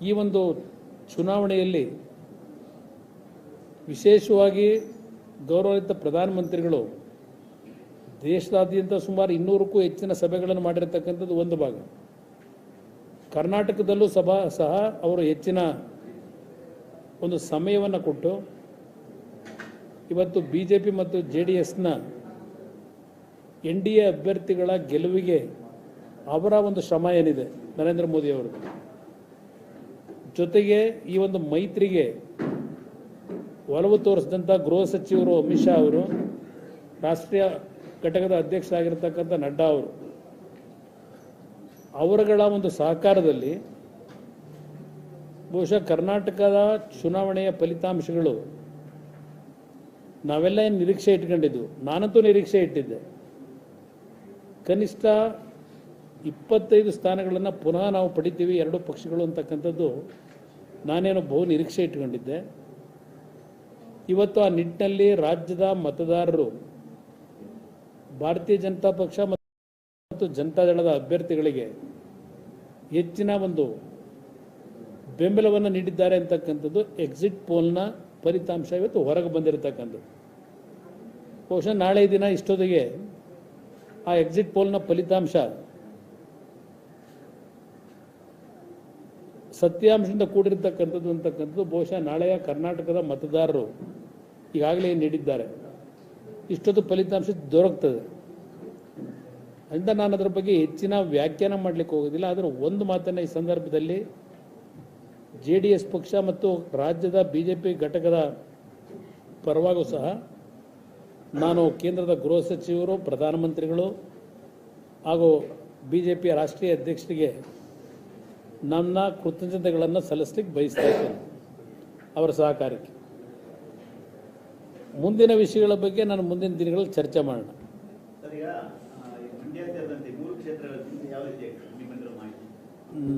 ಈ ಒಂದು ಚುನಾವಣೆಯಲ್ಲಿ ವಿಶೇಷವಾಗಿ ಗೌರವಾನ್ವಿತ ಪ್ರಧಾನಮಂತ್ರಿಗಳು ದೇಶದಾದ್ಯಂತ ಸುಮಾರು 200ಕ್ಕೂ ಹೆಚ್ಚಿನ ಸಭೆಗಳನ್ನು ಮಾಡಿರತಕ್ಕಂಥದ್ದು ಒಂದು ಭಾಗ. ಕರ್ನಾಟಕದಲ್ಲೂ ಸಹ ಅವರು ಹೆಚ್ಚಿನ ಒಂದು ಸಮಯವನ್ನು ಕೊಟ್ಟು ಇವತ್ತು ಬಿಜೆಪಿ ಮತ್ತು JDSನ NDA ಅಭ್ಯರ್ಥಿಗಳ ಗೆಲುವಿಗೆ ಅವರ ಒಂದು ಶ್ರಮ ಏನಿದೆ ನರೇಂದ್ರ ಮೋದಿ ಅವರು, ಜೊತೆಗೆ ಈ ಒಂದು ಮೈತ್ರಿಗೆ ಒಲವು ತೋರಿಸಿದಂಥ ಗೃಹ ಸಚಿವರು ಅಮಿತ್ ಶಾ ಅವರು, ರಾಷ್ಟ್ರೀಯ ಘಟಕದ ಅಧ್ಯಕ್ಷರಾಗಿರ್ತಕ್ಕಂಥ ನಡ್ಡಾ ಅವರು, ಅವರುಗಳ ಒಂದು ಸಹಕಾರದಲ್ಲಿ ಬಹುಶಃ ಕರ್ನಾಟಕದ ಚುನಾವಣೆಯ ಫಲಿತಾಂಶಗಳು ನಾವೆಲ್ಲ ಏನು ನಿರೀಕ್ಷೆ ಇಟ್ಕೊಂಡಿದ್ದು, ನಾನಂತೂ ನಿರೀಕ್ಷೆ ಇಟ್ಟಿದ್ದೆ, ಕನಿಷ್ಠ 25 ಸ್ಥಾನಗಳನ್ನು ಪುನಃ ನಾವು ಪಡಿತೀವಿ ಎರಡೂ ಪಕ್ಷಗಳು ಅಂತಕ್ಕಂಥದ್ದು ನಾನೇನು ಬಹು ನಿರೀಕ್ಷೆ ಇಟ್ಕೊಂಡಿದ್ದೆ. ಇವತ್ತು ಆ ನಿಟ್ಟಿನಲ್ಲಿ ರಾಜ್ಯದ ಮತದಾರರು ಭಾರತೀಯ ಜನತಾ ಪಕ್ಷ ಮತ್ತು ಜನತಾದಳದ ಅಭ್ಯರ್ಥಿಗಳಿಗೆ ಹೆಚ್ಚಿನ ಒಂದು ಬೆಂಬಲವನ್ನು ನೀಡಿದ್ದಾರೆ ಅಂತಕ್ಕಂಥದ್ದು ಎಕ್ಸಿಟ್ ಪೋಲ್ನ ಫಲಿತಾಂಶ ಇವತ್ತು ಹೊರಗೆ ಬಂದಿರತಕ್ಕಂಥದ್ದು. ಬಹುಶಃ ನಾಳೆ ದಿನ ಇಷ್ಟೊತ್ತಿಗೆ ಆ ಎಕ್ಸಿಟ್ ಪೋಲ್ನ ಫಲಿತಾಂಶ ಸತ್ಯಾಂಶದಿಂದ ಕೂಡಿರತಕ್ಕಂಥದ್ದು ಅಂತಕ್ಕಂಥದ್ದು ಬಹುಶಃ ನಾಳೆಯ ಕರ್ನಾಟಕದ ಮತದಾರರು ಈಗಾಗಲೇ ನೀಡಿದ್ದಾರೆ, ಇಷ್ಟೊತ್ತು ಫಲಿತಾಂಶ ದೊರಕ್ತದೆ ಅಂತ ನಾನು ಅದರ ಬಗ್ಗೆ ಹೆಚ್ಚಿನ ವ್ಯಾಖ್ಯಾನ ಮಾಡಲಿಕ್ಕೆ ಹೋಗೋದಿಲ್ಲ. ಆದರೆ ಒಂದು ಮಾತನ್ನು ಈ ಸಂದರ್ಭದಲ್ಲಿ JDS ಪಕ್ಷ ಮತ್ತು ರಾಜ್ಯದ BJP ಘಟಕದ ಪರವಾಗೂ ಸಹ ನಾನು ಕೇಂದ್ರದ ಗೃಹ ಸಚಿವರು, ಪ್ರಧಾನಮಂತ್ರಿಗಳು ಹಾಗೂ BJP ರಾಷ್ಟ್ರೀಯ ಅಧ್ಯಕ್ಷರಿಗೆ ನನ್ನ ಕೃತಜ್ಞತೆಗಳನ್ನು ಸಲ್ಲಿಸಲಿಕ್ಕೆ ಬಯಸ್ತಾ ಇದ್ದೇನೆ ಅವರ ಸಹಕಾರಕ್ಕೆ. ಮುಂದಿನ ವಿಷಯಗಳ ಬಗ್ಗೆ ನಾನು ಮುಂದಿನ ದಿನಗಳಲ್ಲಿ ಚರ್ಚೆ ಮಾಡೋಣ.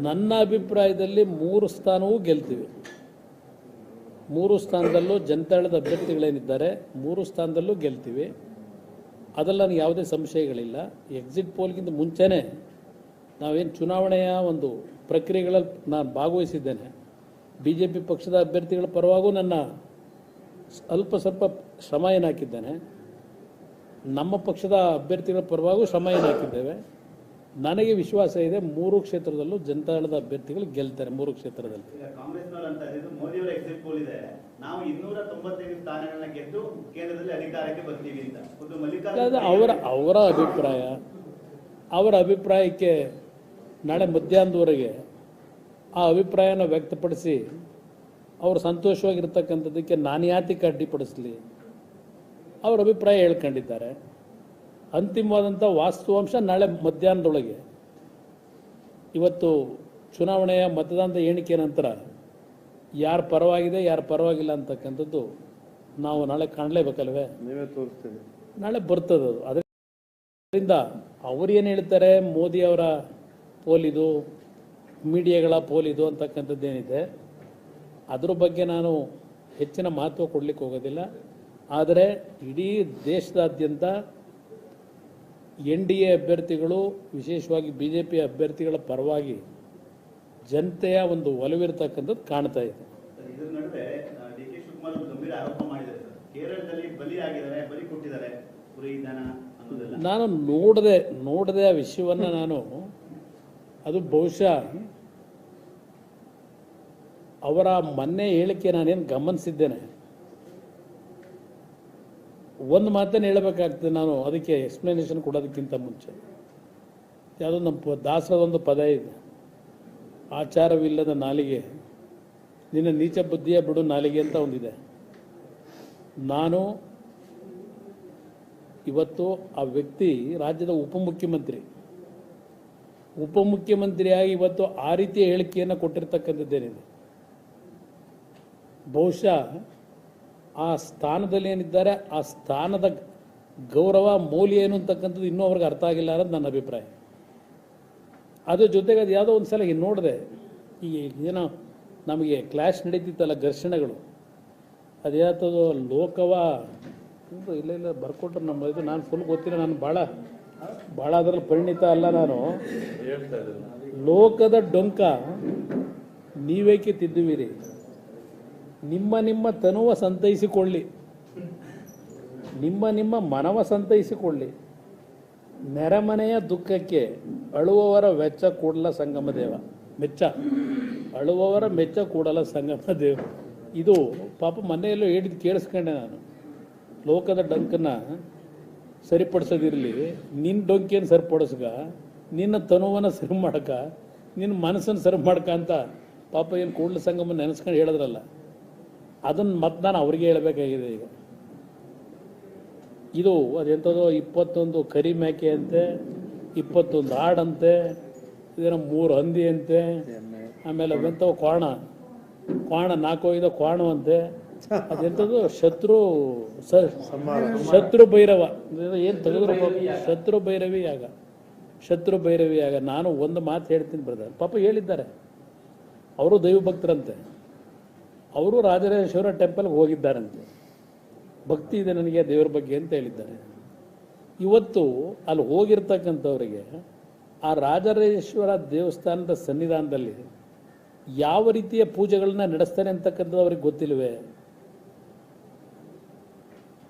ನನ್ನ ಅಭಿಪ್ರಾಯದಲ್ಲಿ 3 ಸ್ಥಾನವೂ ಗೆಲ್ತೀವಿ. 3 ಸ್ಥಾನದಲ್ಲೂ ಜನತಾದಳದ ಅಭ್ಯರ್ಥಿಗಳೇನಿದ್ದಾರೆ 3 ಸ್ಥಾನದಲ್ಲೂ ಗೆಲ್ತೀವಿ, ಅದರಲ್ಲಿ ನನಗೆ ಯಾವುದೇ ಸಂಶಯಗಳಿಲ್ಲ. ಎಕ್ಸಿಟ್ ಪೋಲ್ಗಿಂತ ಮುಂಚೆನೇ ನಾವೇನು ಚುನಾವಣೆಯ ಒಂದು ಪ್ರಕ್ರಿಯೆಗಳಲ್ಲಿ ನಾನು ಭಾಗವಹಿಸಿದ್ದೇನೆ. BJP ಪಕ್ಷದ ಅಭ್ಯರ್ಥಿಗಳ ಪರವಾಗೂ ನನ್ನ ಸ್ವಲ್ಪ ಶ್ರಮ ಏನು ಹಾಕಿದ್ದೇನೆ, ನಮ್ಮ ಪಕ್ಷದ ಅಭ್ಯರ್ಥಿಗಳ ಪರವಾಗೂ ಶ್ರಮ ಏನು ಹಾಕಿದ್ದೇವೆ. ನನಗೆ ವಿಶ್ವಾಸ ಇದೆ 3 ಕ್ಷೇತ್ರದಲ್ಲೂ ಜನತಾದಳದ ಅಭ್ಯರ್ಥಿಗಳು ಗೆಲ್ತಾರೆ. 3 ಕ್ಷೇತ್ರದಲ್ಲಿ ಅವರ ಅಭಿಪ್ರಾಯಕ್ಕೆ ನಾಳೆ ಮಧ್ಯಾಹ್ನದವರೆಗೆ ಆ ಅಭಿಪ್ರಾಯನ ವ್ಯಕ್ತಪಡಿಸಿ ಅವರು ಸಂತೋಷವಾಗಿರ್ತಕ್ಕಂಥದ್ದಕ್ಕೆ ನಾನು ಯಾತಕ್ಕೆ ಅಡ್ಡಿಪಡಿಸಲಿ, ಅವರ ಅಭಿಪ್ರಾಯ ಹೇಳ್ಕೊಂಡಿದ್ದಾರೆ. ಅಂತಿಮವಾದಂಥ ವಾಸ್ತವಾಂಶ ನಾಳೆ ಮಧ್ಯಾಹ್ನದೊಳಗೆ, ಇವತ್ತು ಚುನಾವಣೆಯ ಮತದಾನದ ಎಣಿಕೆ ನಂತರ ಯಾರು ಪರವಾಗಿದೆ ಯಾರು ಪರವಾಗಿಲ್ಲ ಅಂತಕ್ಕಂಥದ್ದು ನಾವು ನಾಳೆ ಕಾಣಲೇಬೇಕಲ್ವೇ, ನೀವೇ ತೋರಿಸ್ತೀವಿ, ನಾಳೆ ಬರ್ತದೆ ಅದು. ಅದರಿಂದ ಅವರೇನು ಹೇಳ್ತಾರೆ, ಮೋದಿಯವರ ಪೋಲಿದು, ಮೀಡಿಯಾಗಳ ಪೋಲಿದು ಅಂತಕ್ಕಂಥದ್ದೇನಿದೆ ಅದ್ರ ಬಗ್ಗೆ ನಾನು ಹೆಚ್ಚಿನ ಮಹತ್ವ ಕೊಡಲಿಕ್ಕೆ ಹೋಗೋದಿಲ್ಲ. ಆದರೆ ಇಡೀ ದೇಶದಾದ್ಯಂತ NDA ಅಭ್ಯರ್ಥಿಗಳು, ವಿಶೇಷವಾಗಿ BJP ಅಭ್ಯರ್ಥಿಗಳ ಪರವಾಗಿ ಜನತೆಯ ಒಂದು ಒಲವಿರತಕ್ಕಂಥದ್ದು ಕಾಣ್ತಾ ಇದೆ. ನಾನು ನೋಡದೆ ಆ ವಿಷಯವನ್ನು ನಾನು ಅದು ಬಹುಶಃ ಅವರ ಮೊನ್ನೆ ಹೇಳಿಕೆ ನಾನೇನು ಗಮನಿಸಿದ್ದೇನೆ. ಒಂದು ಮಾತನ್ನು ಹೇಳಬೇಕಾಗ್ತದೆ ನಾನು, ಅದಕ್ಕೆ ಎಕ್ಸ್ಪ್ಲನೇಷನ್ ಕೊಡೋದಕ್ಕಿಂತ ಮುಂಚೆ ಯಾವುದೋ ನಮ್ಮ ದಾಸರದೊಂದು ಪದ ಇದೆ, ಆಚಾರವಿಲ್ಲದ ನಾಲಿಗೆ ನಿನ್ನ ನೀಚ ಬುದ್ಧಿಯ ಬಿಡು ನಾಲಿಗೆ ಅಂತ ಒಂದಿದೆ. ನಾನು ಇವತ್ತು ಆ ವ್ಯಕ್ತಿ ರಾಜ್ಯದ ಉಪಮುಖ್ಯಮಂತ್ರಿಯಾಗಿ ಇವತ್ತು ಆ ರೀತಿಯ ಹೇಳಿಕೆಯನ್ನು ಕೊಟ್ಟಿರ್ತಕ್ಕಂಥದ್ದೇನಿದೆ, ಬಹುಶಃ ಆ ಸ್ಥಾನದಲ್ಲಿ ಏನಿದ್ದಾರೆ ಆ ಸ್ಥಾನದ ಗೌರವ ಮೌಲ್ಯ ಏನು ಅಂತಕ್ಕಂಥದ್ದು ಇನ್ನೂ ಅವ್ರಿಗೆ ಅರ್ಥ ಆಗಿಲ್ಲ ಅನ್ನೋದು ನನ್ನ ಅಭಿಪ್ರಾಯ. ಅದ್ರ ಜೊತೆಗೆ ಅದು ಯಾವುದೋ ಒಂದು ಸಲ ನೋಡಿದೆ, ಈ ಏನೋ ನಮಗೆ ಕ್ಲಾಶ್ ನಡೀತಿತ್ತಲ್ಲ, ಘರ್ಷಣೆಗಳು, ಅದೇತದು ಲೋಕವ ಇಲ್ಲ ಬರ್ಕೊಟ್ರು ನಮ್ಮ ಇದು, ನಾನು ಫುಲ್ ಗೊತ್ತಿಲ್ಲ, ನಾನು ಭಾಳ ಅದರಲ್ಲಿ ಪರಿಣಿತ ಅಲ್ಲ. ನಾನು ಲೋಕದ ಡೊಂಕ ನೀವೇಕೆ ತಿದ್ದುವಿರಿ? ನಿಮ್ಮ ನಿಮ್ಮ ತನುವ ಸಂತೈಸಿಕೊಳ್ಳಿ, ನಿಮ್ಮ ನಿಮ್ಮ ಮನವ ಸಂತೈಸಿಕೊಳ್ಳಿ. ನೆರೆಮನೆಯ ದುಃಖಕ್ಕೆ ಅಳುವವರ ವೆಚ್ಚ ಕೂಡಲ ಸಂಗಮ ದೇವ ಮೆಚ್ಚ, ಅಳುವವರ ಮೆಚ್ಚ ಕೂಡಲ ಸಂಗಮ ದೇವ. ಇದು ಪಾಪ ಮನೆಯಲ್ಲೂ ಹೇಳಿದ್ದು ಕೇಳಿಸ್ಕೊಂಡೆ ನಾನು. ಲೋಕದ ಡಂಕನ್ನು ಸರಿಪಡಿಸೋದಿರಲಿ, ನಿನ್ನ ಡೊಂಕಿಯನ್ನು ಸರಿಪಡಿಸ್ಗ, ನಿನ್ನ ತನುವನ್ನು ಸರಿ ಮಾಡ್ಕ, ನಿನ್ನ ಮನಸ್ಸನ್ನು ಸರಿ ಮಾಡ್ಕ ಅಂತ ಪಾಪ ಏನು ಕೂಡಲ ಸಂಗಮ ನೆನೆಸ್ಕೊಂಡು ಹೇಳಿದ್ರಲ್ಲ, ಅದನ್ನು ಮತ್ತೆ ನಾನು ಅವ್ರಿಗೆ ಹೇಳಬೇಕಾಗಿದೆ. ಈಗ ಇದು ಅದೆಂಥದೋ 21 ಕರಿ ಮೇಕೆ ಅಂತೆ, 21 ಆಡಂತೆ, ಇದೇನೋ 3 ಹಂದಿ ಅಂತೆ, ಆಮೇಲೆ ಅವೆಂಥವು ಕ್ವಾಣ 4 ಕ್ವಾಣ ಅಂತೆ, ಅದೆಂಥದ್ದು ಶತ್ರು ಭೈರವ ಏನು ತೆಗೆದ್ರು, ಶತ್ರು ಭೈರವಿ ಯಾಗ. ನಾನು ಒಂದು ಮಾತು ಹೇಳ್ತೀನಿ ಬ್ರದರ್, ಪಾಪ ಹೇಳಿದ್ದಾರೆ, ಅವರು ದೈವ ಭಕ್ತರಂತೆ, ಅವರು ರಾಜರಾಜೇಶ್ವರ ಟೆಂಪಲ್ಗೆ ಹೋಗಿದ್ದಾರಂತೆ, ಭಕ್ತಿ ಇದೆ ನನಗೆ ದೇವರ ಬಗ್ಗೆ ಅಂತ ಹೇಳಿದ್ದಾರೆ. ಇವತ್ತು ಅಲ್ಲಿ ಹೋಗಿರ್ತಕ್ಕಂಥವರಿಗೆ ಆ ರಾಜರಾಜೇಶ್ವರ ದೇವಸ್ಥಾನದ ಸನ್ನಿಧಾನದಲ್ಲಿ ಯಾವ ರೀತಿಯ ಪೂಜೆಗಳನ್ನ ನಡೆಸ್ತಾರೆ ಅಂತಕ್ಕಂಥದ್ದು ಅವ್ರಿಗೆ ಗೊತ್ತಿಲ್ವೇ?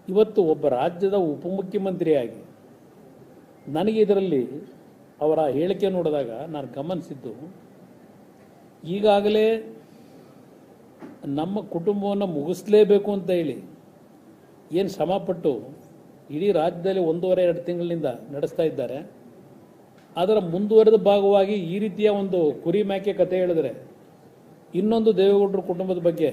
ಇವತ್ತು ಒಬ್ಬ ರಾಜ್ಯದ ಉಪಮುಖ್ಯಮಂತ್ರಿಯಾಗಿ ನನಗೆ ಇದರಲ್ಲಿ ಅವರ ಹೇಳಿಕೆ ನೋಡಿದಾಗ ನಾನು ಗಮನಿಸಿದ್ದು, ಈಗಾಗಲೇ ನಮ್ಮ ಕುಟುಂಬವನ್ನು ಮುಗಿಸ್ಲೇಬೇಕು ಅಂತ ಹೇಳಿ ಏನು ಶ್ರಮಪಟ್ಟು ಇಡೀ ರಾಜ್ಯದಲ್ಲಿ 1.5-2 ತಿಂಗಳಿನಿಂದ ನಡೆಸ್ತಾ ಇದ್ದಾರೆ. ಅದರ ಮುಂದುವರೆದ ಭಾಗವಾಗಿ ಈ ರೀತಿಯ ಒಂದು ಕುರಿ ಮೇಕೆ ಕತೆ ಹೇಳಿದ್ರೆ ಇನ್ನೊಂದು ದೇವೇಗೌಡರ ಕುಟುಂಬದ ಬಗ್ಗೆ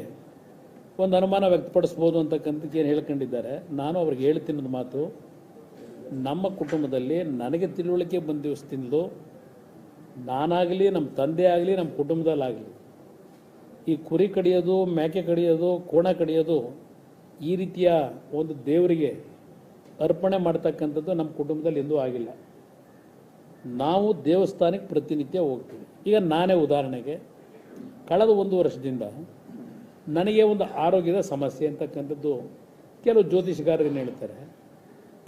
ಒಂದು ಅನುಮಾನ ವ್ಯಕ್ತಪಡಿಸ್ಬೋದು ಅಂತಕ್ಕಂಥದ್ದು ಏನು ಹೇಳ್ಕೊಂಡಿದ್ದಾರೆ. ನಾನು ಅವ್ರಿಗೆ ಹೇಳ್ತಿನ್ನೋದು ಮಾತು, ನಮ್ಮ ಕುಟುಂಬದಲ್ಲಿ ನನಗೆ ತಿಳುವಳಿಕೆ ಬಂದ ದಿವಸದಿಂದಲೂ ನಾನಾಗಲಿ, ನಮ್ಮ ತಂದೆ ಆಗಲಿ, ನಮ್ಮ ಕುಟುಂಬದಲ್ಲಾಗಲಿ ಈ ಕುರಿ ಕಡಿಯೋದು, ಮೇಕೆ ಕಡಿಯೋದು, ಕೋಣ ಕಡಿಯೋದು, ಈ ರೀತಿಯ ಒಂದು ದೇವರಿಗೆ ಅರ್ಪಣೆ ಮಾಡ್ತಕ್ಕಂಥದ್ದು ನಮ್ಮ ಕುಟುಂಬದಲ್ಲಿ ಎಂದೂ ಆಗಿಲ್ಲ. ನಾವು ದೇವಸ್ಥಾನಕ್ಕೆ ಪ್ರತಿನಿತ್ಯ ಹೋಗ್ತೀವಿ. ಈಗ ನಾನೇ ಉದಾಹರಣೆಗೆ ಕಳೆದ 1 ವರ್ಷದಿಂದ ನನಗೆ ಒಂದು ಆರೋಗ್ಯದ ಸಮಸ್ಯೆ ಅಂತಕ್ಕಂಥದ್ದು ಕೆಲವು ಜ್ಯೋತಿಷಗಾರರು ಏನು ಹೇಳ್ತಾರೆ,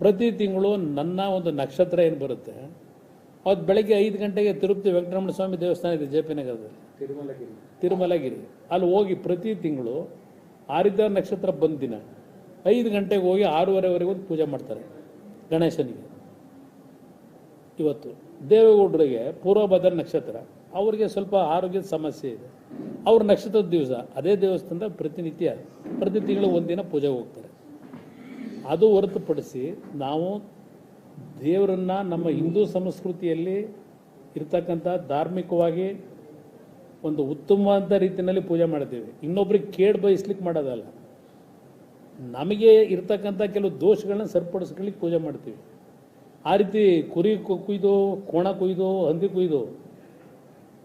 ಪ್ರತಿ ತಿಂಗಳು ನನ್ನ ಒಂದು ನಕ್ಷತ್ರ ಏನು ಬರುತ್ತೆ, ಅವತ್ತು ಬೆಳಗ್ಗೆ 5 ಗಂಟೆಗೆ ತಿರುಪತಿ ವೆಂಕಟರಮಣ ಸ್ವಾಮಿ ದೇವಸ್ಥಾನ ಇದೆ ಜೆ ಪಿ ನಗರದಲ್ಲಿ, ತಿರುಮಲಗಿರಿ, ಅಲ್ಲಿ ಹೋಗಿ ಪ್ರತಿ ತಿಂಗಳು ಆರಿದ್ದ ನಕ್ಷತ್ರ ಬಂದ ದಿನ 5 ಗಂಟೆಗೆ ಹೋಗಿ 6:30ವರೆಗೂ ಪೂಜೆ ಮಾಡ್ತಾರೆ ಗಣೇಶನಿಗೆ. ಇವತ್ತು ದೇವೇಗೌಡರಿಗೆ ಪೂರ್ವಭದ್ರ ನಕ್ಷತ್ರ, ಅವರಿಗೆ ಸ್ವಲ್ಪ ಆರೋಗ್ಯದ ಸಮಸ್ಯೆ ಇದೆ, ಅವ್ರ ನಕ್ಷತ್ರದ ದಿವಸ ಅದೇ ದೇವಸ್ಥಾನದ ಪ್ರತಿ ತಿಂಗಳು 1 ದಿನ ಪೂಜೆಗೆ ಹೋಗ್ತಾರೆ. ಅದು ಹೊರತುಪಡಿಸಿ ನಾವು ದೇವರನ್ನು ನಮ್ಮ ಹಿಂದೂ ಸಂಸ್ಕೃತಿಯಲ್ಲಿ ಇರ್ತಕ್ಕಂಥ ಧಾರ್ಮಿಕವಾಗಿ ಒಂದು ಉತ್ತಮವಾದ ರೀತಿಯಲ್ಲಿ ಪೂಜೆ ಮಾಡ್ತೀವಿ. ಇನ್ನೊಬ್ರಿಗೆ ಕೇಡು ಬಯಸ್ಲಿಕ್ಕೆ ಮಾಡೋದಲ್ಲ, ನಮಗೆ ಇರ್ತಕ್ಕಂಥ ಕೆಲವು ದೋಷಗಳನ್ನ ಸರಿಪಡಿಸ್ಕೊಳ್ಳಿಕ್ಕೆ ಪೂಜೆ ಮಾಡ್ತೀವಿ. ಆ ರೀತಿ ಕುರಿ ಕುಯ್ದು, ಕೋಣ ಕುಯ್ದು, ಹಂದಿ ಕುಯ್ದು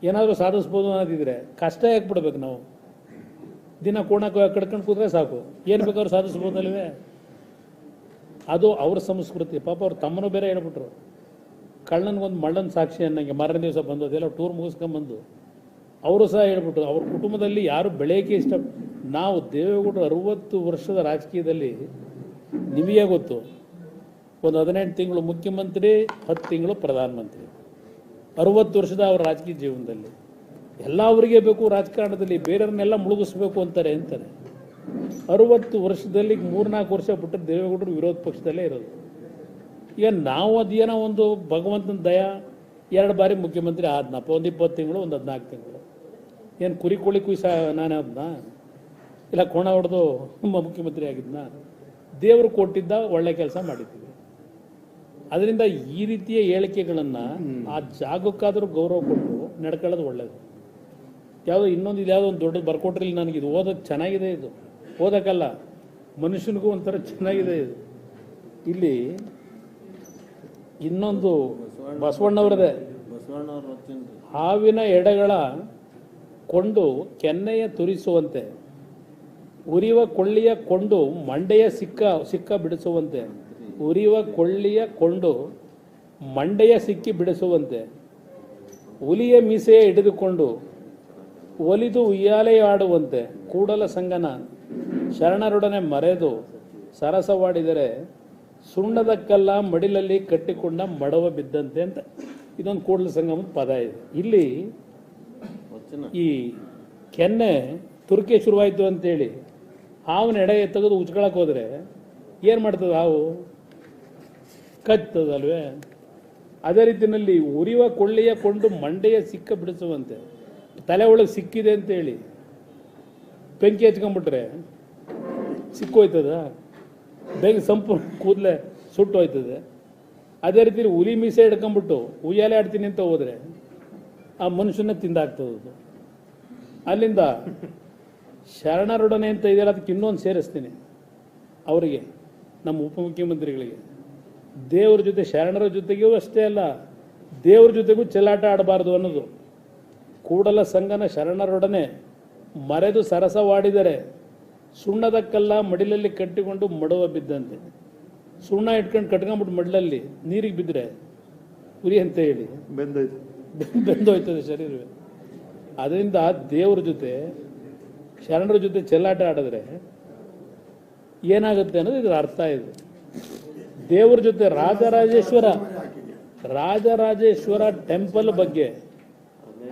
ಏನಾದರೂ ಸಾಧಿಸ್ಬೋದು ಅನ್ನೋದಿದ್ರೆ ಕಷ್ಟ ಯಾಕೆ ಬಿಡ್ಬೇಕು? ನಾವು ದಿನ ಕೋಣ ಕಡ್ಕೊಂಡು ಕೂತ್ರೆ ಸಾಕು, ಏನು ಬೇಕಾದ್ರೂ ಸಾಧಿಸ್ಬೋದಲ್ವೇ? ಅದು ಅವ್ರ ಸಂಸ್ಕೃತಿ. ಪಾಪ ಅವ್ರ ತಮ್ಮನೂ ಬೇರೆ ಹೇಳ್ಬಿಟ್ರು, ಕಳ್ಳನಿಗೊಂದು ಮಳ್ಳನ ಸಾಕ್ಷಿ ಅನ್ನಂಗೆ ಮಾರನೇ ದಿವಸ ಬಂದು ಅದೆಲ್ಲ ಟೂರ್ ಮುಗಿಸ್ಕೊಂಬಂದು ಅವರು ಸಹ ಹೇಳ್ಬಿಟ್ರು. ಅವ್ರ ಕುಟುಂಬದಲ್ಲಿ ಯಾರು ಬೆಳೆಯೋಕ್ಕೆ ಇಷ್ಟ. ನಾವು ದೇವೇಗೌಡರು 60 ವರ್ಷದ ರಾಜಕೀಯದಲ್ಲಿ ನಿಮಗೆ ಗೊತ್ತು, ಒಂದು 18 ತಿಂಗಳು ಮುಖ್ಯಮಂತ್ರಿ, 10 ತಿಂಗಳು ಪ್ರಧಾನಮಂತ್ರಿ, 60 ವರ್ಷದ ಅವರ ರಾಜಕೀಯ ಜೀವನದಲ್ಲಿ ಎಲ್ಲ ಅವರಿಗೆ ಬೇಕು. ರಾಜಕಾರಣದಲ್ಲಿ ಬೇರೆಯವ್ರನ್ನೆಲ್ಲ ಮುಳುಗಿಸ್ಬೇಕು ಅಂತಾರೆ. 60 ವರ್ಷದಲ್ಲಿ 3-4 ವರ್ಷ ಬಿಟ್ಟರೆ ದೇವೇಗೌಡರು ವಿರೋಧ ಪಕ್ಷದಲ್ಲೇ ಇರೋದು. ಈಗ ನಾವು ಅದೇನೋ ಒಂದು ಭಗವಂತನ ದಯ 2 ಬಾರಿ ಮುಖ್ಯಮಂತ್ರಿ ಆದ್ನಪ್ಪ, ಒಂದು 20 ತಿಂಗಳು, ಒಂದು 14 ತಿಂಗಳು. ಏನು ಕುರಿ ಕೋಳಿ ಕುಯ್ಸ ನಾನು ಅದನ್ನ ಇಲ್ಲ ಕೋಣ ಹೊಡೆದು ಮುಖ್ಯಮಂತ್ರಿ ಆಗಿದ್ನ? ದೇವರು ಕೊಟ್ಟಿದ್ದ ಒಳ್ಳೆ ಕೆಲಸ ಮಾಡಿದ್ದೀವಿ. ಅದರಿಂದ ಈ ರೀತಿಯ ಹೇಳಿಕೆಗಳನ್ನು ಆ ಜಾಗಕ್ಕಾದರೂ ಗೌರವ ಕೊಟ್ಟು ನಡ್ಕೊಳ್ಳೋದು ಒಳ್ಳೆಯದು. ಯಾವುದೋ ಇನ್ನೊಂದು ಯಾವುದೋ ಒಂದು ದೊಡ್ಡದು ಬರ್ಕೊಟ್ರಿಲ್ಲ ನನಗೆ, ಇದು ಓದೋಕ್ಕೆ ಚೆನ್ನಾಗಿದೆ, ಇದು ಓದಕ್ಕಲ್ಲ ಮನುಷ್ಯನಿಗೂ ಒಂಥರ ಚೆನ್ನಾಗಿದೆ ಇದು. ಇಲ್ಲಿ ಇನ್ನೊಂದು ಬಸವಣ್ಣವ್ರದೇ, ಹಾವಿನ ಎಡೆಗಳ ಕೊಂಡು ಕೆನ್ನೆಯ ತುರಿಸುವಂತೆ, ಉರಿಯುವ ಕೊಳ್ಳಿಯ ಕೊಂಡು ಮಂಡೆಯ ಸಿಕ್ಕ ಬಿಡಿಸುವಂತೆ, ಉರಿಯುವ ಕೊಳ್ಳಿಯ ಕೊಂಡು ಮಂಡೆಯ ಸಿಕ್ಕಿ ಬಿಡಿಸುವಂತೆ, ಹುಲಿಯ ಮೀಸೆಯ ಹಿಡಿದುಕೊಂಡು ಒಲಿದು ಉಯ್ಯಾಲೆ ಆಡುವಂತೆ, ಕೂಡಲ ಸಂಗನ ಶರಣರೊಡನೆ ಮರೆದು ಸರಸವಾಡಿದರೆ ಸುಣ್ಣದ ಕಲ್ಲ ಮಡಿಲಲ್ಲಿ ಕಟ್ಟಿಕೊಂಡ ಮಡವ ಬಿದ್ದಂತೆ ಅಂತ ಇದೊಂದು ಕೂಡಲ ಸಂಗಮದ ಪದ ಇದೆ. ಇಲ್ಲಿ ಈ ಕೆನ್ನೆ ತುರ್ಕೆ ಶುರುವಾಯಿತು ಅಂತೇಳಿ ಹಾವನ್ನ ಎಡೆ ತೆಗೆದು ಉಚ್ಕೊಳಕ್ಕೆ ಹೋದರೆ ಏನು ಮಾಡ್ತದೆ ಹಾವು? ಕಚ್ಚದಲ್ವೇ? ಅದೇ ರೀತಿಯಲ್ಲಿ ಉರಿಯುವ ಕೊಳ್ಳೆಯ ಕೊಂಡು ಮಂಡೆಯ ಸಿಕ್ಕ ಬಿಡಿಸುವಂತೆ ತಲೆ ಒಳಗೆ ಸಿಕ್ಕಿದೆ ಅಂತೇಳಿ ಬೆಂಕಿ ಹಚ್ಕೊಂಡ್ಬಿಟ್ರೆ ಸಿಕ್ಕೋಯ್ತದ? ಬೇಗ ಸಂಪೂರ್ಣ ಕೂದಲೇ ಸುಟ್ಟು ಹೋಯ್ತದೆ. ಅದೇ ರೀತಿ ಹುಲಿ ಮೀಸೆ ಹಿಡ್ಕೊಂಡ್ಬಿಟ್ಟು ಉಯ್ಯಾಲೆ ಆಡ್ತೀನಿ ಅಂತ ಹೋದರೆ ಆ ಮನುಷ್ಯನ ತಿಂದಾಗ್ತದದು. ಅಲ್ಲಿಂದ ಶರಣರೊಡನೆ ಅಂತ ಇದೆಯಲ್ಲ, ಅದಕ್ಕೆ ಇನ್ನೊಂದು ಸೇರಿಸ್ತೀನಿ ಅವರಿಗೆ, ನಮ್ಮ ಉಪಮುಖ್ಯಮಂತ್ರಿಗಳಿಗೆ. ದೇವ್ರ ಜೊತೆ, ಶರಣರ ಜೊತೆಗೂ ಅಷ್ಟೇ ಅಲ್ಲ, ದೇವ್ರ ಜೊತೆಗೂ ಚೆಲ್ಲಾಟ ಆಡಬಾರ್ದು ಅನ್ನೋದು. ಕೂಡಲ ಸಂಗನ ಶರಣರೊಡನೆ ಮರೆದು ಸರಸವಾಡಿದರೆ ಸುಣ್ಣದ ಕಲ್ಲ ಮಡಿಲಲ್ಲಿ ಕಟ್ಟಿಕೊಂಡು ಮಡುವ ಬಿದ್ದಂತೆ. ಸುಣ್ಣ ಇಟ್ಕೊಂಡು ಕಟ್ಕೊಂಡ್ಬಿಟ್ಟು ಮಡ್ಲಲ್ಲಿ ನೀರಿಗೆ ಬಿದ್ದರೆ ಉರಿ ಅಂತ ಹೇಳಿ ಬೆಂದೋಯ್ತದೆ ಶರೀರವೇ. ಅದರಿಂದ ದೇವ್ರ ಜೊತೆ, ಶರಣರ ಜೊತೆ ಚೆಲ್ಲಾಟ ಆಡಿದ್ರೆ ಏನಾಗುತ್ತೆ ಅನ್ನೋದು ಇದರ ಅರ್ಥ ಇದೆ. ದೇವ್ರ ಜೊತೆ ರಾಜರಾಜೇಶ್ವರ ಟೆಂಪಲ್ ಬಗ್ಗೆ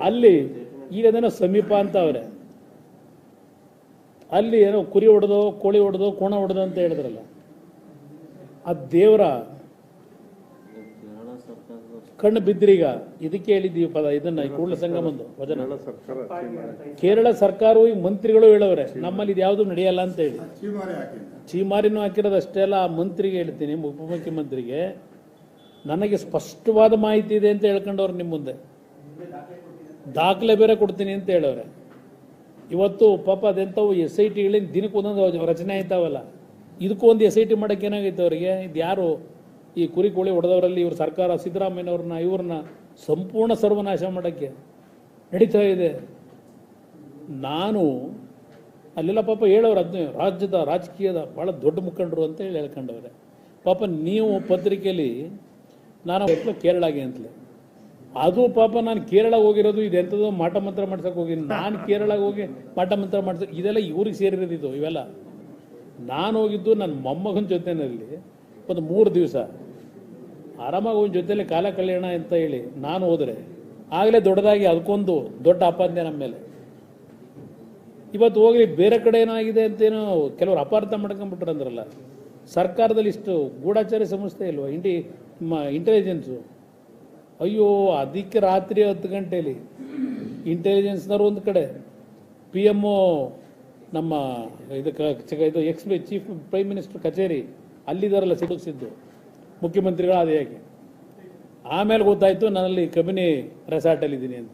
ಅಲ್ಲಿ ಈಗ ಅದೇನೋ ಸಮೀಪ ಅಂತ ಅವರೇ, ಅಲ್ಲಿ ಏನೋ ಕುರಿ ಹೊಡೆದೋ ಕೋಳಿ ಹೊಡೆದೋ ಕೋಣ ಹೊಡೆದೋ ಅಂತ ಹೇಳಿದ್ರಲ್ಲ, ಆ ದೇವರ ಕಣ್ಣು ಬಿದ್ರೀಗ. ಇದಕ್ಕೆ ಹೇಳಿದ್ದೀವಿ ಪದ, ಇದನ್ನ ಕೂಡಲ ಸಂಗಮಂದು ವಚನ. ಕೇರಳ ಸರ್ಕಾರವು ಈ ಮಂತ್ರಿಗಳು ಹೇಳವ್ರೆ ನಮ್ಮಲ್ಲಿ ಇದು ಯಾವುದು ನಡೆಯಲ್ಲ ಅಂತ ಹೇಳಿ. ಚೀಮಾರಿನೂ ಹಾಕಿರೋದು ಅಷ್ಟೇ ಅಲ್ಲ, ಆ ಮಂತ್ರಿಗೆ ಹೇಳ್ತೀನಿ, ಉಪಮುಖ್ಯಮಂತ್ರಿಗೆ, ನನಗೆ ಸ್ಪಷ್ಟವಾದ ಮಾಹಿತಿ ಇದೆ ಅಂತ ಹೇಳ್ಕೊಂಡವ್ರು ನಿಮ್ಮ ಮುಂದೆ. ದಾಖಲೆ ಬೇರೆ ಕೊಡ್ತೀನಿ ಅಂತ ಹೇಳವ್ರೆ. ಇವತ್ತು ಪಾಪ ಅದೆಂಥವು SITಗಳಿಂದ ದಿನಕ್ಕೆ ಒಂದೊಂದು ರಚನೆ ಆಯ್ತಾವಲ್ಲ, ಇದಕ್ಕೂ ಒಂದು SIT ಮಾಡೋಕ್ಕೆ ಏನಾಗೈತೆ ಅವರಿಗೆ? ಇದು ಯಾರು ಈ ಕುರಿ ಕೋಳಿ ಹೊಡೆದವರಲ್ಲಿ ಇವ್ರ ಸರ್ಕಾರ ಸಿದ್ದರಾಮಯ್ಯನವ್ರನ್ನ ಇವ್ರನ್ನ ಸಂಪೂರ್ಣ ಸರ್ವನಾಶ ಮಾಡೋಕ್ಕೆ ನಡೀತಾ ಇದೆ. ನಾನು ಅಲ್ಲೆಲ್ಲ ಪಾಪ ಹೇಳೋರು, ಅದನ್ನೇ ರಾಜ್ಯದ ರಾಜಕೀಯದ ಭಾಳ ದೊಡ್ಡ ಮುಖಂಡರು ಅಂತ ಹೇಳಿ ಹೇಳ್ಕೊಂಡವ್ರೆ. ಪಾಪ ನೀವು ಪತ್ರಿಕೆಯಲ್ಲಿ ನಾನು ಕೇರಳಗೆ ಅಂತಲೇ, ಅದು ಪಾಪ ನಾನು ಕೇರಳ ಹೋಗಿರೋದು ಇದೆಂಥದ್ದು ಮಾಟ ಮಂತ್ರ ಮಾಡ್ಸಕ್ಕೆ ಹೋಗಿನಿ. ನಾನು ಕೇರಳಗೆ ಹೋಗಿ ಮಾಟ ಮಂತ್ರ ಮಾಡ್ಸಕ್ಕೆ, ಇದೆಲ್ಲ ಇವ್ರಿಗೆ ಸೇರಿರೋದು ಇದು ಇವೆಲ್ಲ. ನಾನು ಹೋಗಿದ್ದು ನನ್ನ ಮೊಮ್ಮಗನ ಜೊತೆಯಲ್ಲಿ ಒಂದು 3 ದಿವಸ ಆರಾಮಾಗಿ ಅವನ ಜೊತೆಯಲ್ಲಿ ಕಾಲ ಕಳೆಯೋಣ ಅಂತ ಹೇಳಿ ನಾನು ಹೋದರೆ ಆಗಲೇ ದೊಡ್ಡದಾಗಿ ಅದಕ್ಕೊಂದು ದೊಡ್ಡ ಆಪಾದನೆ ನಮ್ಮ ಮೇಲೆ. ಇವತ್ತು ಹೋಗಿ ಬೇರೆ ಕಡೆ ಏನಾಗಿದೆ ಅಂತೇನೋ ಕೆಲವರು ಅಪಾರ್ಥ ಮಾಡ್ಕೊಂಡ್ಬಿಟ್ರು ಅಂದ್ರಲ್ಲ. ಸರ್ಕಾರದಲ್ಲಿ ಇಷ್ಟು ಗೂಢಾಚಾರ್ಯ ಸಂಸ್ಥೆ ಇಲ್ವಾ, ಇಂಟೆಲಿಜೆನ್ಸು? ಅಯ್ಯೋ, ಅದಕ್ಕೆ ರಾತ್ರಿ 10 ಗಂಟೆಯಲ್ಲಿ ಇಂಟೆಲಿಜೆನ್ಸ್ನವರು ಒಂದು ಕಡೆ, PMO ನಮ್ಮ ಇದು ಚೀಫ್ ಪ್ರೈಮ್ ಮಿನಿಸ್ಟರ್ ಕಚೇರಿ ಅಲ್ಲಿದ್ದಾರಲ್ಲ ಸಿದ್ದು ಮುಖ್ಯಮಂತ್ರಿಗಳು, ಅದು ಹೇಗೆ ಆಮೇಲೆ ಗೊತ್ತಾಯಿತು ನಾನಲ್ಲಿ ಕಬಿನಿ ರೆಸಾರ್ಟಲ್ಲಿದ್ದೀನಿ ಅಂತ.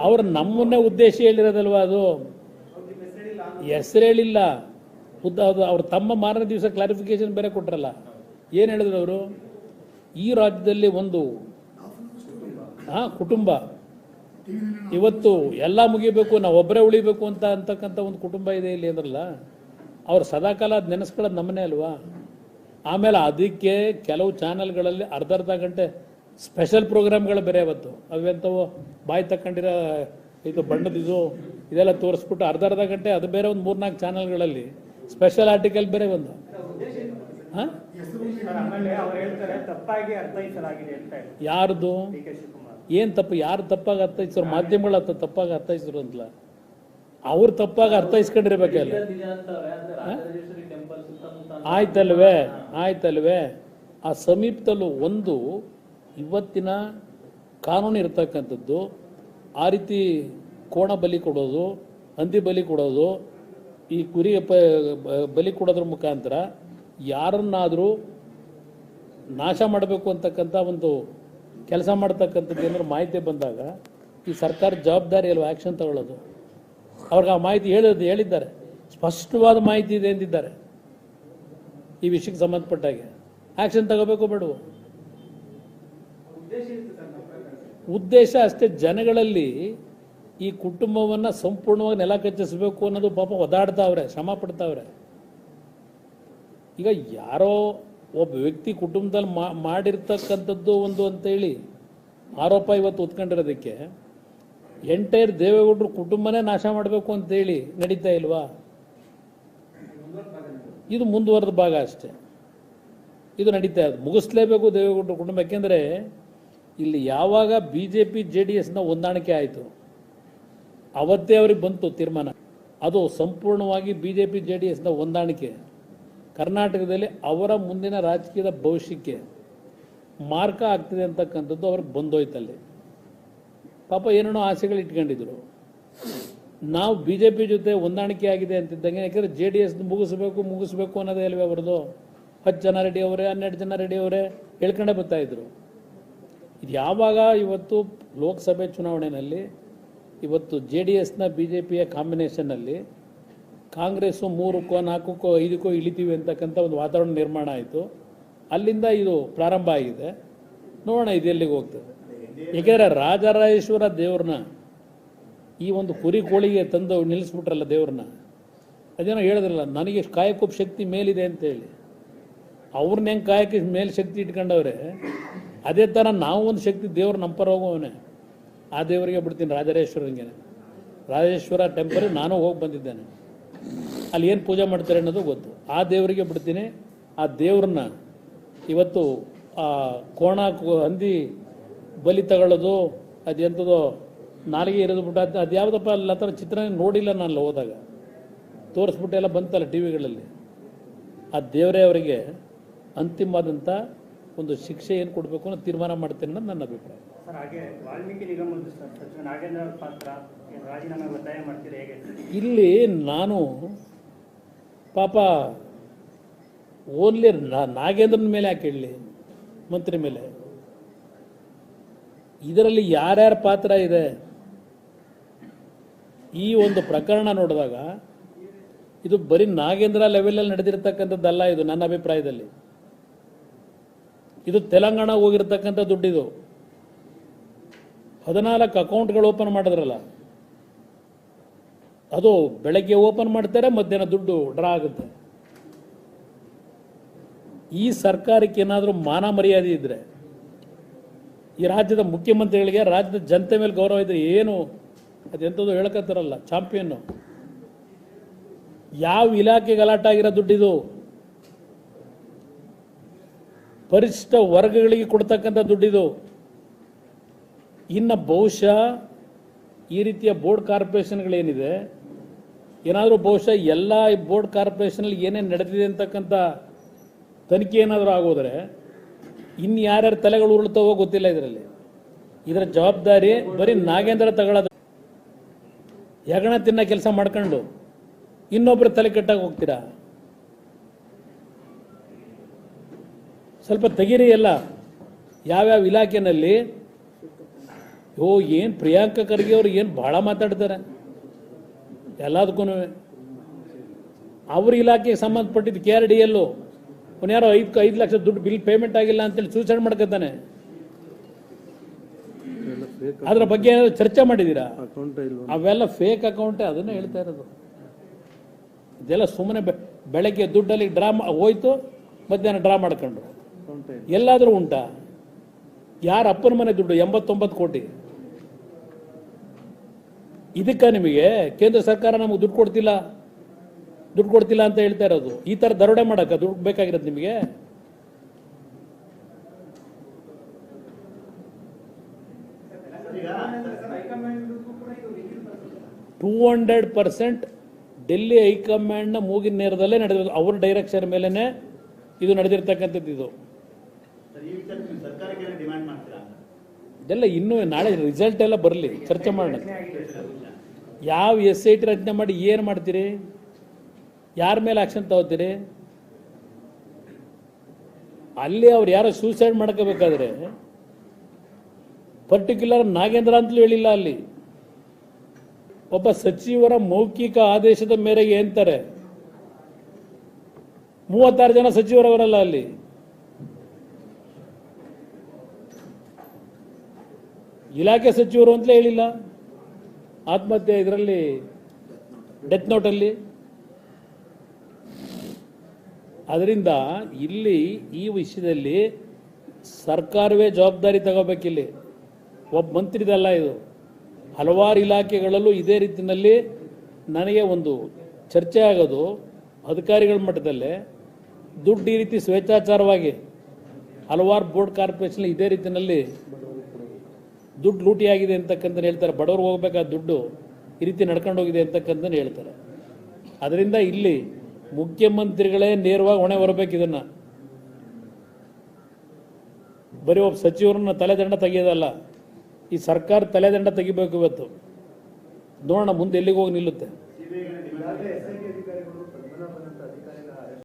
ಅವ್ರು ನಮ್ಮನ್ನೇ ಉದ್ದೇಶ ಹೇಳಿರೋದಲ್ವ, ಅದು ಹೆಸರು ಹೇಳಿಲ್ಲ. ಅವ್ರು ತಮ್ಮ ಮಾರನೇ ದಿವಸ ಕ್ಲಾರಿಫಿಕೇಶನ್ ಬೇರೆ ಕೊಟ್ರಲ್ಲ. ಏನು ಹೇಳಿದ್ರು ಅವರು? ಈ ರಾಜ್ಯದಲ್ಲಿ ಒಂದು ಕುಟುಂಬ ಇವತ್ತು ಎಲ್ಲ ಮುಗಿಬೇಕು, ನಾವು ಒಬ್ಬರೇ ಉಳಿಬೇಕು ಅಂತಕ್ಕಂಥ ಒಂದು ಕುಟುಂಬ ಇದೆ ಇಲ್ಲಿ ಅಂದ್ರಲ್ಲ. ಅವ್ರು ಸದಾಕಾಲ ಅದು ನೆನೆಸ್ಕೊಳ್ಳೋದು ನಮ್ಮನೇ ಅಲ್ವಾ. ಆಮೇಲೆ ಅದಕ್ಕೆ ಕೆಲವು ಚಾನಲ್ಗಳಲ್ಲಿ ಅರ್ಧ ಗಂಟೆ ಸ್ಪೆಷಲ್ ಪ್ರೋಗ್ರಾಮ್ಗಳು ಬೇರೆ ಇವತ್ತು ಅವೆಂಥವು ಬಾಯಿ ತಕ್ಕೊಂಡಿರೋ ಇದು ಬಣ್ಣದಿದು ಇದೆಲ್ಲ ತೋರಿಸ್ಬಿಟ್ಟು ಅರ್ಧ ಗಂಟೆ ಅದು ಬೇರೆ. ಒಂದು 3-4 ಚಾನಲ್ಗಳಲ್ಲಿ ಸ್ಪೆಷಲ್ ಆರ್ಟಿಕಲ್ ಬೇರೆ ಒಂದು. ಯಾರ್ದು ಏನು ತಪ್ಪು? ಯಾರು ತಪ್ಪಾಗಿ ಅರ್ಥೈಸಿದ್ರು? ಮಾಧ್ಯಮಗಳು ತಪ್ಪಾಗಿ ಅರ್ಥೈಸಿದ್ರು ಅಂತಲ್ಲ, ಅವ್ರು ತಪ್ಪಾಗಿ ಅರ್ಥೈಸ್ಕೊಂಡಿರ್ಬೇಕಲ್ಲ. ಆಯ್ತಲ್ವೇ ಆ ಸಮೀಪದಲ್ಲೂ ಒಂದು ಇವತ್ತಿನ ಕಾನೂನು ಇರ್ತಕ್ಕಂಥದ್ದು. ಆ ರೀತಿ ಕೋಣ ಬಲಿ ಕೊಡೋದು, ಹಂದಿ ಬಲಿ ಕೊಡೋದು, ಈ ಕುರಿ ಬಲಿ ಕೊಡೋದ್ರ ಮುಖಾಂತರ ಯಾರನ್ನಾದರೂ ನಾಶ ಮಾಡಬೇಕು ಅಂತಕ್ಕಂಥ ಒಂದು ಕೆಲಸ ಮಾಡ್ತಕ್ಕಂಥದ್ದು ಏನಾದ್ರು ಮಾಹಿತಿ ಬಂದಾಗ ಈ ಸರ್ಕಾರ ಜವಾಬ್ದಾರಿ ಅಲ್ವ ಆ್ಯಕ್ಷನ್ ತಗೊಳ್ಳೋದು. ಅವ್ರಿಗೆ ಆ ಮಾಹಿತಿ ಹೇಳಿದ್ದಾರೆ, ಸ್ಪಷ್ಟವಾದ ಮಾಹಿತಿ ಇದೆ ಎಂದಿದ್ದಾರೆ. ಈ ವಿಷಯಕ್ಕೆ ಸಂಬಂಧಪಟ್ಟಾಗೆ ಆ್ಯಕ್ಷನ್ ತಗೋಬೇಕು ಬೇಡವು? ಉದ್ದೇಶ ಅಷ್ಟೇ. ಜನಗಳಲ್ಲಿ ಈ ಕುಟುಂಬವನ್ನು ಸಂಪೂರ್ಣವಾಗಿ ನೆಲ ಕಚ್ಚಿಸಬೇಕು ಅನ್ನೋದು ಪಾಪ ಒದಾಡ್ತಾವ್ರೆ, ಶ್ರಮ ಪಡ್ತಾವ್ರೆ. ಈಗ ಯಾರೋ ಒಬ್ಬ ವ್ಯಕ್ತಿ ಕುಟುಂಬದಲ್ಲಿ ಮಾಡಿರ್ತಕ್ಕಂಥದ್ದು ಒಂದು ಅಂತೇಳಿ ಆರೋಪ ಇವತ್ತು ಹೊತ್ಕೊಂಡಿರೋದಕ್ಕೆ ಎಂಟೈರ್ ದೇವೇಗೌಡರು ಕುಟುಂಬನೇ ನಾಶ ಮಾಡಬೇಕು ಅಂತೇಳಿ ನಡೀತಾ ಇಲ್ವಾ? ಇದು ಮುಂದುವರೆದ ಭಾಗ ಅಷ್ಟೇ. ಇದು ನಡೀತಾ ಇದೆ, ಮುಗಿಸ್ಲೇಬೇಕು ದೇವೇಗೌಡರ ಕುಟುಂಬ. ಯಾಕೆಂದರೆ ಇಲ್ಲಿ ಯಾವಾಗ BJP JDSನ ಹೊಂದಾಣಿಕೆ ಆಯಿತು ಅವತ್ತೇ ಅವ್ರಿಗೆ ಬಂತು ತೀರ್ಮಾನ. ಅದು ಸಂಪೂರ್ಣವಾಗಿ BJP JDSನ ಹೊಂದಾಣಿಕೆ ಕರ್ನಾಟಕದಲ್ಲಿ ಅವರ ಮುಂದಿನ ರಾಜಕೀಯದ ಭವಿಷ್ಯಕ್ಕೆ ಮಾರ್ಕ ಆಗ್ತಿದೆ ಅಂತಕ್ಕಂಥದ್ದು ಅವ್ರಿಗೆ ಬಂದೋಯ್ತಲ್ಲಿ. ಪಾಪ ಏನೇನೋ ಆಸೆಗಳು ಇಟ್ಕೊಂಡಿದ್ರು. ನಾವು BJP ಜೊತೆ ಹೊಂದಾಣಿಕೆ ಆಗಿದೆ ಅಂತಿದ್ದಂಗೆ, ಯಾಕೆಂದರೆ JDS ಮುಗಿಸ್ಬೇಕು ಅನ್ನೋದೇ ಅಲ್ವೇ ಅವರದು. 10 ಜನ ರೆಡಿ ಅವರೇ, 12 ಜನ ರೆಡಿ ಅವರೇ ಹೇಳ್ಕೊಂಡೇ ಬರ್ತಾಯಿದ್ರು. ಇದು ಯಾವಾಗ ಇವತ್ತು ಲೋಕಸಭೆ ಚುನಾವಣೆಯಲ್ಲಿ ಇವತ್ತು JDSನ BJPಯ ಕಾಂಬಿನೇಷನ್ನಲ್ಲಿ ಕಾಂಗ್ರೆಸ್ಸು 3ಕ್ಕೋ 4ಕ್ಕೋ 5ಕ್ಕೋ ಇಳಿತೀವಿ ಅಂತಕ್ಕಂಥ ಒಂದು ವಾತಾವರಣ ನಿರ್ಮಾಣ ಆಯಿತು. ಅಲ್ಲಿಂದ ಇದು ಪ್ರಾರಂಭ ಆಗಿದೆ. ನೋಡೋಣ ಇದು ಎಲ್ಲಿಗೆ ಹೋಗ್ತದೆ. ಏಕೆಂದರೆ ರಾಜರಾಜೇಶ್ವರ ದೇವ್ರನ್ನ ಈ ಒಂದು ಕುರಿ ಕೋಳಿಗೆ ತಂದು ನಿಲ್ಲಿಸ್ಬಿಟ್ರಲ್ಲ ದೇವ್ರನ್ನ. ಅದೇನೋ ಹೇಳಿದ್ರಲ್ಲ, ನನಗೆ ಕಾಯಕ್ಕೊಬ್ಬ ಶಕ್ತಿ ಮೇಲಿದೆ ಅಂತೇಳಿ. ಅವ್ರನ್ನ ಹೆಂಗೆ ಕಾಯಕ್ಕೆ ಮೇಲೆ ಶಕ್ತಿ ಇಟ್ಕೊಂಡವ್ರೆ, ಅದೇ ಥರ ನಾವು ಒಂದು ಶಕ್ತಿ ದೇವ್ರು ನಮ್ಮ ಪರ ಹೋಗೋವನೇ. ಆ ದೇವರಿಗೆ ಬಿಡ್ತೀನಿ, ರಾಜರಾಜೇಶ್ವರಂಗೆ. ರಾಜೇಶ್ವರ ಟೆಂಪಲ್ ನಾನು ಹೋಗಿ ಬಂದಿದ್ದೇನೆ. ಅಲ್ಲಿ ಏನು ಪೂಜೆ ಮಾಡ್ತಾರೆ ಅನ್ನೋದು ಗೊತ್ತು. ಆ ದೇವರಿಗೆ ಬಿಡ್ತೀನಿ. ಆ ದೇವ್ರನ್ನ ಇವತ್ತು ಆ ಹಂದಿ ಬಲಿ ತಗೊಳ್ಳೋದು, ಅದೆಂಥದೋ ನಾಲಿಗೆ ಇರೋದು ಬಿಟ್ಟು ಅದು ಯಾವುದಪ್ಪ ಅಲ್ಲಿ ಆ ಥರ ಚಿತ್ರ ನೋಡಿಲ್ಲ ನಾನು ಹೋದಾಗ. ತೋರಿಸ್ಬಿಟ್ಟು ಎಲ್ಲ ಬಂತಲ್ಲ TVಗಳಲ್ಲಿ. ಆ ದೇವರೇ ಅವರಿಗೆ ಅಂತಿಮವಾದಂಥ ಒಂದು ಶಿಕ್ಷೆ ಏನು ಕೊಡಬೇಕು ಅನ್ನೋ ತೀರ್ಮಾನ ಮಾಡ್ತೇನೆ ಅನ್ನೋದು ನನ್ನ ಅಭಿಪ್ರಾಯ. ಸರ್, ಹಾಗೆ ವಾಲ್ಮೀಕಿ ನಿಗಮದ ಸಚಿವ ನಾಗೇಂದ್ರ ಪಾತ್ರ ರಾಜೀನಾಮೆ ಒತ್ತಾಯ ಮಾಡ್ತೀರಿ ಹೇಗೆ? ಇಲ್ಲಿ ನಾನು ಪಾಪ ಓನ್ಲಿ ನಾಗೇಂದ್ರನ ಮೇಲೆ ಯಾಕೆ ಹೇಳಲಿ, ಮಂತ್ರಿ ಮೇಲೆ. ಇದರಲ್ಲಿ ಯಾರ್ಯಾರ ಪಾತ್ರ ಇದೆ ಈ ಒಂದು ಪ್ರಕರಣ ನೋಡಿದಾಗ ಇದು ಬರೀ ನಾಗೇಂದ್ರ ಲೆವೆಲಲ್ಲಿ ನಡೆದಿರ್ತಕ್ಕಂಥದ್ದಲ್ಲ. ಇದು ನನ್ನ ಅಭಿಪ್ರಾಯದಲ್ಲಿ ಇದು ತೆಲಂಗಾಣ ಹೋಗಿರ್ತಕ್ಕಂಥ ದುಡ್ಡಿದು. 14 ಅಕೌಂಟ್ಗಳು ಓಪನ್ ಮಾಡಿದ್ರಲ್ಲ, ಅದು ಬೆಳಗ್ಗೆ ಓಪನ್ ಮಾಡ್ತಾರೆ, ಮಧ್ಯಾಹ್ನ ದುಡ್ಡು ಡ್ರಾ ಆಗುತ್ತೆ. ಈ ಸರ್ಕಾರಕ್ಕೆ ಏನಾದರೂ ಮಾನ ಮರ್ಯಾದೆ ಇದ್ರೆ, ಈ ರಾಜ್ಯದ ಮುಖ್ಯಮಂತ್ರಿಗಳಿಗೆ, ರಾಜ್ಯದ ಜನತೆ ಮೇಲೆ ಗೌರವ ಇದ್ರೆ, ಏನು ಅದೆಂಥದ್ದು ಹೇಳ್ಕತ್ತಾರಲ್ಲ ಚಾಂಪಿಯನ್ನು, ಯಾವ ಇಲಾಖೆ ಗಲಾಟಾಗಿರೋ ದುಡ್ಡಿದು? ಪರಿಶಿಷ್ಟ ವರ್ಗಗಳಿಗೆ ಕೊಡ್ತಕ್ಕಂಥ ದುಡ್ಡಿದು. ಇನ್ನು ಬಹುಶಃ ಈ ರೀತಿಯ ಬೋರ್ಡ್ ಕಾರ್ಪೊರೇಷನ್ಗಳೇನಿದೆ, ಏನಾದರೂ ಬಹುಶಃ ಎಲ್ಲ ಬೋರ್ಡ್ ಕಾರ್ಪೊರೇಷನಲ್ಲಿ ಏನೇನು ನಡೆದಿದೆ ಅಂತಕ್ಕಂಥ ತನಿಖೆ ಏನಾದರೂ ಆಗೋದ್ರೆ ಇನ್ನು ಯಾರ್ಯಾರು ತಲೆಗಳು ಉರುಳ್ತಾವೋ ಗೊತ್ತಿಲ್ಲ. ಇದರ ಜವಾಬ್ದಾರಿ ಬರೀ ನಾಗೇಂದ್ರ ತಗೊಳ್ಳೋದು. ಯಗಣ ತಿನ್ನ ಕೆಲಸ ಮಾಡ್ಕೊಂಡು ಇನ್ನೊಬ್ಬರು ತಲೆ ಕೆಟ್ಟಾಗಿ ಹೋಗ್ತೀರಾ? ಸ್ವಲ್ಪ ತೆಗೀರಿ ಎಲ್ಲ. ಯಾವ್ಯಾವ ಇಲಾಖೆನಲ್ಲಿ ಏನು ಪ್ರಿಯಾಂಕಾ ಖರ್ಗೆ ಅವರು ಏನು ಭಾಳ ಮಾತಾಡ್ತಾರೆ ಎಲ್ಲದಕ್ಕೂ. ಅವ್ರ ಇಲಾಖೆಗೆ ಸಂಬಂಧಪಟ್ಟಿದ್ದು KRDL ಯಾರೋ 5 ಲಕ್ಷ ದುಡ್ಡು ಬಿಲ್ ಪೇಮೆಂಟ್ ಆಗಿಲ್ಲ ಅಂತೇಳಿ ಸೂಸೈಡ್ ಮಾಡ್ಕೊತಾನೆ. ಅದ್ರ ಬಗ್ಗೆ ಏನಾದ್ರು ಚರ್ಚೆ ಮಾಡಿದ್ದೀರಾ? ಅವೆಲ್ಲ ಫೇಕ್ ಅಕೌಂಟೇ, ಅದನ್ನೇ ಹೇಳ್ತಾ ಇರೋದು. ಇದೆಲ್ಲ ಸುಮ್ಮನೆ ಬೆಳಗ್ಗೆ ದುಡ್ಡಲ್ಲಿ ಡ್ರಾ ಹೋಯ್ತು, ಮಧ್ಯಾಹ್ನ ಡ್ರಾ ಮಾಡ್ಕೊಂಡ್ರು. ಎಲ್ಲಾದರೂ ಉಂಟಾ? ಯಾರ ಅಪ್ಪನ ಮನೆ ದುಡ್ಡು 89 ಕೋಟಿ. ಇದಕ್ಕ ನಿಮಗೆ ಕೇಂದ್ರ ಸರ್ಕಾರ ನಮಗೆ ದುಡ್ಡು ಕೊಡ್ತಿಲ್ಲ ಅಂತ ಹೇಳ್ತಾ ಇರೋದು. ಈ ತರ ದರೋಡೆ ಮಾಡಕ್ಕ ದುಡ್ಡು ಬೇಕಾಗಿರೋದು ನಿಮಗೆ? $200% ಡೆಲ್ಲಿ ಹೈಕಮಾಂಡ್ನ ಮೂಗಿನ ನೇರದಲ್ಲೇ ನಡೆದಿರೋದು. ಅವ್ರ ಡೈರೆಕ್ಷನ್ ಮೇಲೆನೆ ಇದು ನಡೆದಿರ್ತಕ್ಕಂಥದ್ದು. ಇದು ಇದೆಲ್ಲ ಇನ್ನೂ ನಾಳೆ ರಿಸಲ್ಟ್ ಎಲ್ಲ ಬರಲಿ, ಚರ್ಚೆ ಮಾಡೋಣ. ಯಾವ SIT ರಚನೆ ಮಾಡಿ ಏನು ಮಾಡ್ತೀರಿ? ಯಾರ ಮೇಲೆ ಆಕ್ಷನ್ ತಗೋತೀರಿ? ಅಲ್ಲಿ ಅವ್ರು ಯಾರೋ ಸೂಸೈಡ್ ಮಾಡ್ಕೋಬೇಕಾದ್ರೆ ಪರ್ಟಿಕ್ಯುಲರ್ ನಾಗೇಂದ್ರ ಅಂತಲೂ ಹೇಳಿಲ್ಲ. ಅಲ್ಲಿ ಒಬ್ಬ ಸಚಿವರ ಮೌಖಿಕ ಆದೇಶದ ಮೇರೆಗೆ ಅಂತಾರೆ. 36 ಜನ ಸಚಿವರವರಲ್ಲ ಅಲ್ಲಿ. ಇಲಾಖೆ ಸಚಿವರು ಅಂತಲೇ ಹೇಳಿಲ್ಲ. ಆತ್ಮಹತ್ಯೆ ಇದರಲ್ಲಿ ಡೆತ್ ನೋಟಲ್ಲಿ. ಅದರಿಂದ ಇಲ್ಲಿ ಈ ವಿಷಯದಲ್ಲಿ ಸರ್ಕಾರವೇ ಜವಾಬ್ದಾರಿ ತಗೋಬೇಕಿಲ್ಲಿ. ಒಬ್ಬ ಮಂತ್ರಿದಲ್ಲ ಇದು. ಹಲವಾರು ಇಲಾಖೆಗಳಲ್ಲೂ ಇದೇ ರೀತಿಯಲ್ಲಿ ನನಗೆ ಒಂದು ಚರ್ಚೆ ಆಗೋದು, ಅಧಿಕಾರಿಗಳ ಮಟ್ಟದಲ್ಲೇ ದುಡ್ಡು ಈ ರೀತಿ ಸ್ವೇಚ್ಛಾಚಾರವಾಗಿ ಹಲವಾರು ಬೋರ್ಡ್ ಕಾರ್ಪೊರೇಷನ್ ಇದೇ ರೀತಿಯಲ್ಲಿ ದುಡ್ಡು ಲೂಟಿಯಾಗಿದೆ ಅಂತಕ್ಕಂಥ ಹೇಳ್ತಾರೆ. ಬಡವ್ರಿಗೆ ಹೋಗ್ಬೇಕಾದ ದುಡ್ಡು ಈ ರೀತಿ ನಡ್ಕೊಂಡು ಹೋಗಿದೆ ಅಂತಕ್ಕಂಥ ಹೇಳ್ತಾರೆ. ಅದರಿಂದ ಇಲ್ಲಿ ಮುಖ್ಯಮಂತ್ರಿಗಳೇ ನೇರವಾಗಿ ಹೊಣೆ ಹೊರಬೇಕು. ಇದನ್ನು ಬರೀ ಒಬ್ಬ ಸಚಿವರನ್ನ ತಲೆದಂಡ ತೆಗೆಯೋದಲ್ಲ, ಈ ಸರ್ಕಾರ ತಲೆದಂಡ ತೆಗಿಬೇಕು. ಇವತ್ತು ನೋಡೋಣ ಮುಂದೆ ಎಲ್ಲಿಗೆ ಹೋಗಿ ನಿಲ್ಲುತ್ತೆ.